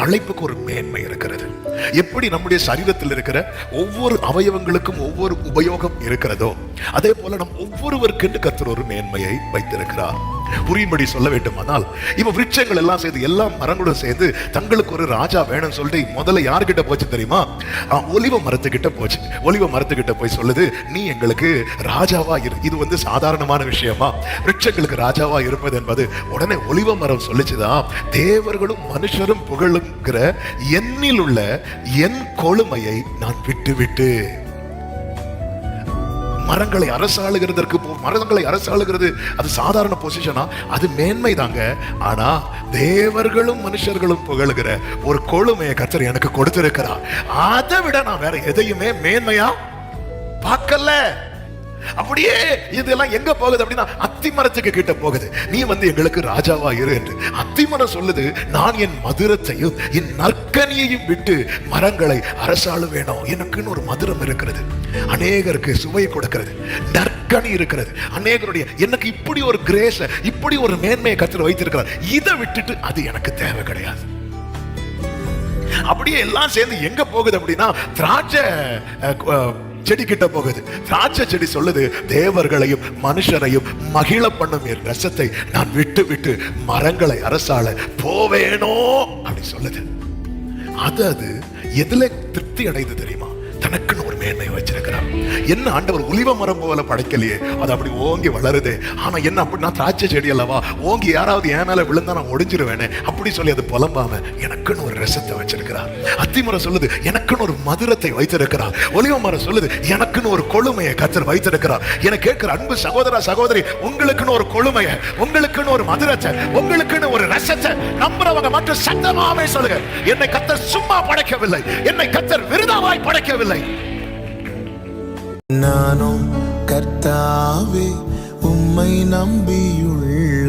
அழைப்புக்கு ஒரு மேன்மை இருக்கிறது. எப்படி நம்முடைய சரீரத்தில் இருக்கிற ஒவ்வொரு அவயவங்களுக்கும் ஒவ்வொரு உபயோகம் இருக்கிறதோ, அதே போல நம் ஒவ்வொருவருக்கு கர்த்தர் ஒரு மேன்மையை வைத்திருக்கிறார். புரியும்படி சொல்ல வேண்டுமானால், இப்ப விருட்சங்கள் எல்லாம் சேர்ந்து, எல்லா மரங்களும் சேர்ந்து தங்களுக்கு ஒரு ராஜா வேணும்னு சொல்லிட்டு முதல்ல யாருக்கிட்ட போச்சு தெரியுமா? ஒலிவ மரத்துக்கிட்ட போச்சு. ஒலிவ மரத்துக்கிட்ட போய் சொல்லுது, நீ எங்களுக்கு ராஜாவா இரு. இது சாதாரணமான விஷயமா? விருட்சங்களுக்கு ராஜாவா இருப்பது என்பது. உடனே ஒலிவ மரம் சொல்லிச்சுதான், தேவர்களும் மனுஷரும் புகழுங்கிற என்னில் உள்ள என் கொழுமையை நான் விட்டு விட்டு. மரங்களை அரசாளுகிறது அது சாதாரண பொசிஷனா? அது மேன்மை தாங்க. ஆனா தேவர்களும் மனுஷர்களும் புகழுகிற ஒரு கொழுமையை கர்த்தர் எனக்கு கொடுத்திருக்கிறார். அதை விட நான் வேற எதையுமே மேன்மையா பார்க்கல. அப்படியே இதெல்லாம் எங்க போகுது அப்படின்னா, அத்திமரத்துக்கு கிட்ட போகுது. நீ எங்களுக்கு ராஜாவா இரு என்று அத்திமரம் சொல்லுது. நான் என் மதுரத்தையும் என் நற்கனியையும் விட்டு மரங்களை அரசாள வேணும். எனக்குன்னு ஒரு மதுரம் இருக்கிறது, அநேகருக்கு சுவை கொடுக்கிறது, நற்கனி இருக்கிறது, அநேகருடைய எனக்கு இப்படி ஒரு கிரேஸ், இப்படி ஒரு மேன்மையை கர்த்தர் வைத்திருக்கிறார். இதை விட்டுட்டு அது எனக்கு தேவை கிடையாது. அப்படியே எல்லாம் சேர்ந்து எங்க போகுது அப்படின்னா, திராட்சை செடி கிட்ட போகுது. திராட்சை செடி சொல்லுது, தேவர்களையும் மனுஷரையும் மகிழ பண்ணும் என் ரசத்தை நான் விட்டு விட்டு மரங்களை அரசாள போவேனோ அப்படி சொல்லுது. அது எதுல திருப்தி அடைந்து தெரியுமா? தனக்குன்னு ஒரு மேன்மை வச்சிருக்கிறார். என்ன ஆண்டவர் ஒலிவ மரம் போல படைக்கலையே, அது அப்படி ஓங்கி வளருது. ஆனா என்ன அப்படின்னா, திராட்சை செடி அல்லவா, ஓங்கி யாராவது என் மேல விழுந்தா நான் ஒடிஞ்சிருவேனே அப்படி சொல்லி அது புலம்பாம எனக்குன்னு ஒரு ரசத்தை வச்சிருக்கிறார். அத்திமரம் சொல்லுது, எனக்குன்னு ஒரு மதுரத்தை வைத்திருக்கிறார். ஒலிவ மரம் சொல்லுது, எனக்குன்னு ஒரு கொழுமையை கர்த்தர் வைத்திருக்கிறார். என கேட்கிற அன்பு சகோதர சகோதரி, உங்களுக்குன்னு ஒரு கொழுமையை, உங்களுக்குன்னு ஒரு மதுரத்தை, உங்களுக்குன்னு ஒரு ரசத்தை நம்புறவங்க மட்டும் சத்தமாவே சொல்லுங்க, என்னை கர்த்தர் சும்மா படைக்கவில்லை, என்னை கர்த்தர் விருதாவாய் படைக்கவில்லை. நானும் கர்த்தாவே உம்மை நம்பியுள்ளேன்.